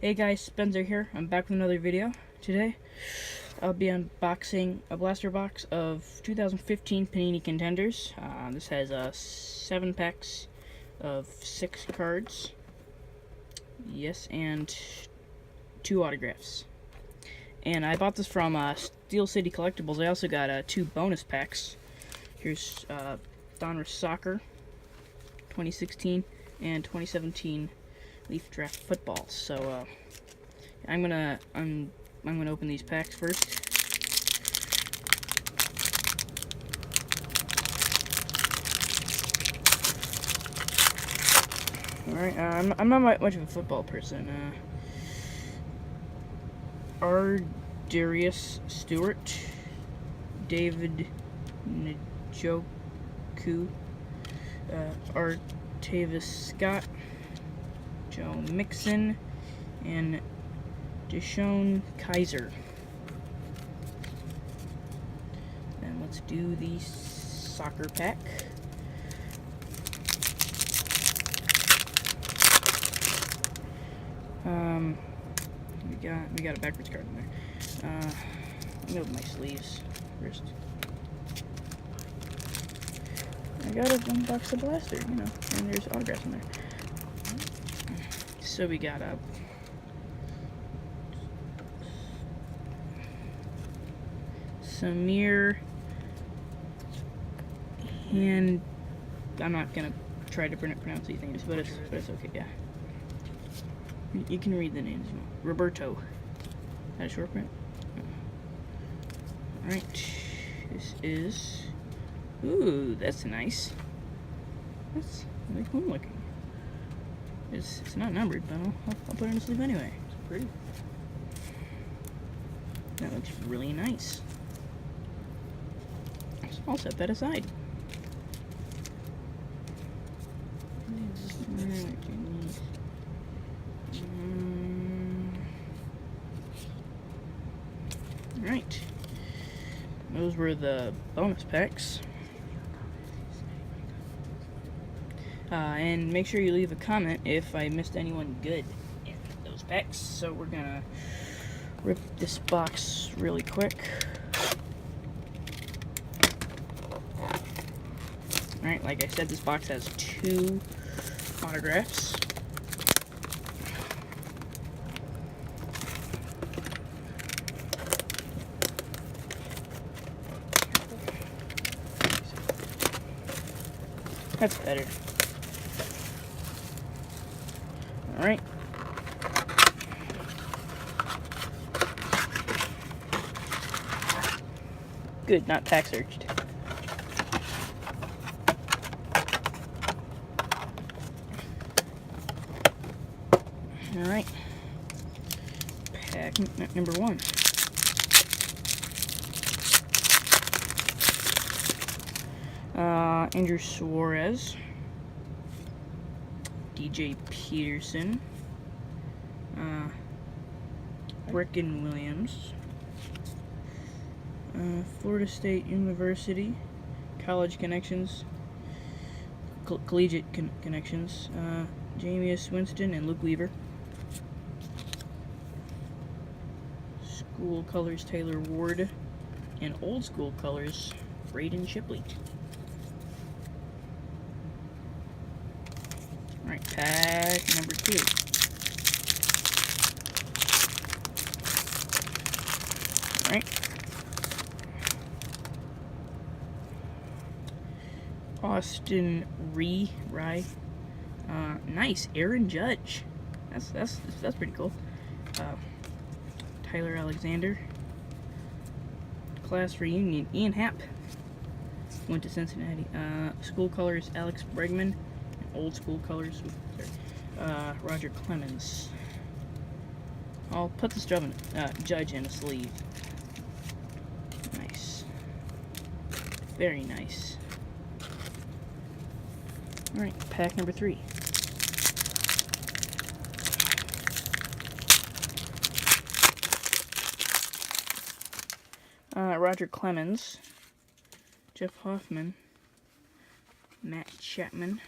Hey guys, Spencer here. I'm back with another video. Today, I'll be unboxing a blaster box of 2015 Panini Contenders. This has 7 packs of 6 cards. Yes, and 2 autographs. And I bought this from Steel City Collectibles. I also got 2 bonus packs. Here's Donruss Soccer 2016 and 2017 Leaf Draft Football. So I'm gonna open these packs first. All right, I'm not much of a football person. Darius Stewart, David Njoku, Artavis Scott, Joe Mixon, and Deshaun Kaiser. And let's do the soccer pack. We got a backwards card in there. Let me open my sleeves first. I gotta unbox the blaster, you know, and there's autographs in there. So we got Samir, and I'm not gonna try to pronounce these names, but it's okay. Yeah, you can read the names. Roberto. That a short print? All right. This is. Ooh, that's nice. That's really cool looking. It's not numbered, but I'll put it in the sleeve anyway. It's pretty. That looks really nice. So I'll set that aside. Alright. Those were the bonus packs. And make sure you leave a comment if I missed anyone good in those packs. So we're gonna rip this box really quick. Alright, like I said, this box has 2 autographs. That's better. Alright. Good, not pack searched. Alright. Pack number 1. Andrew Suarez, DJ Peterson, Ricken Williams, Florida State University, College Connections, Collegiate Connections, Jameis Winston and Luke Weaver, School Colors Taylor Ward, and Old School Colors Braden Shipley. Alright, pack number 2. Alright. Austin Rye. Nice. Aaron Judge. That's pretty cool. Tyler Alexander. Class reunion. Ian Happ. Went to Cincinnati. School colors Alex Bregman. Old School Colors, Roger Clemens. I'll put this Judge in a sleeve. Nice. Very nice. Alright, pack number 3. Roger Clemens, Jeff Hoffman, Matt Chapman,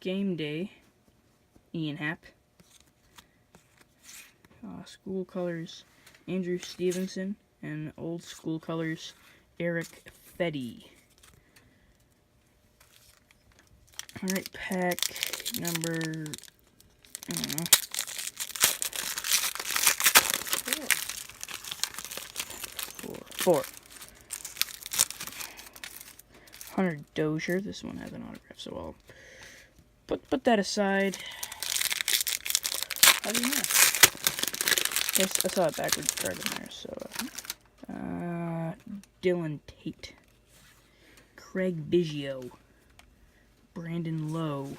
Game Day, Ian Happ, School colors, Andrew Stevenson, and old school colors, Eric Fetty. Alright, pack number, I don't know, 4. Hunter Dozier. This one has an autograph, so I'll put that aside. How do you know? Yes, I saw it backwards card in there. So, Dylan Tate, Craig Biggio, Brandon Lowe,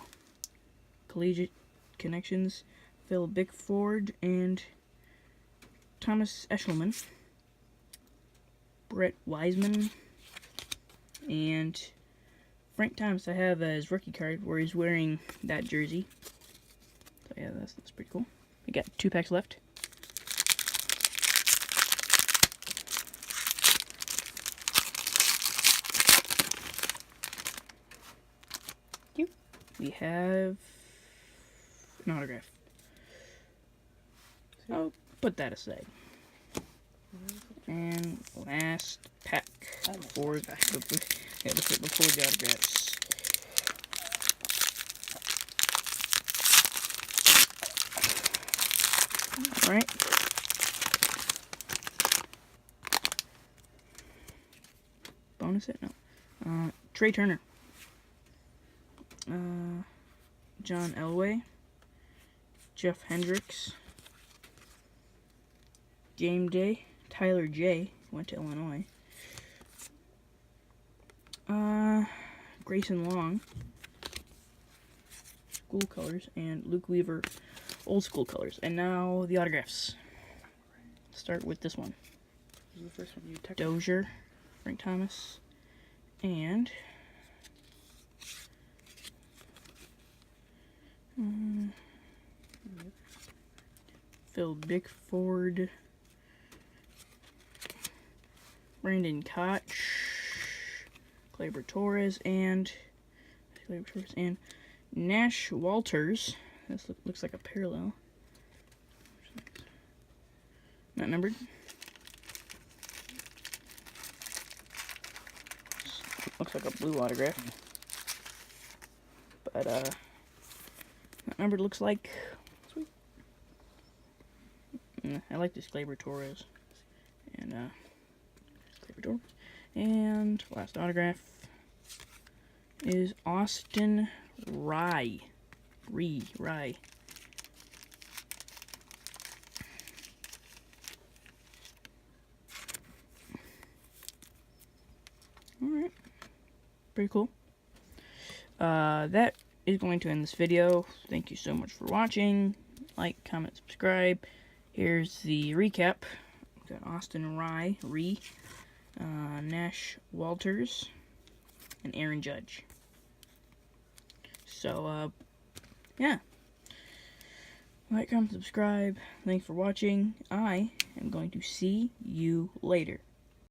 Collegiate Connections, Phil Bickford, and Thomas Eshelman, Brett Wiseman, and Frank Thomas. I have his rookie card where he's wearing that jersey. So yeah, that's pretty cool. We got 2 packs left. We have an autograph. I'll put that aside. And last pack before the autographs. Alright. Bonus it? No. Trey Turner. John Elway. Jeff Hendricks. Game Day. Tyler J. Went to Illinois. Grayson Long. School colors. And Luke Weaver. Old school colors. And now the autographs. Start with this one. This is the first one you texted. Dozier. Frank Thomas. And Phil Bickford, Brandon Koch, Gleyber Torres, and Nash Walters. This looks like a parallel. Not numbered. Looks like a blue autograph. But, not numbered, looks like. Sweet. I like this Gleyber Torres. And, Gleyber Torres. And last autograph is Austin Rye. Rye. Alright. Pretty cool. That is going to end this video. Thank you so much for watching. Like, comment, subscribe. Here's the recap. We've got Austin Rye, Nash Walters, and Aaron Judge. So, yeah. Like, comment, subscribe. Thanks for watching. I am going to see you later.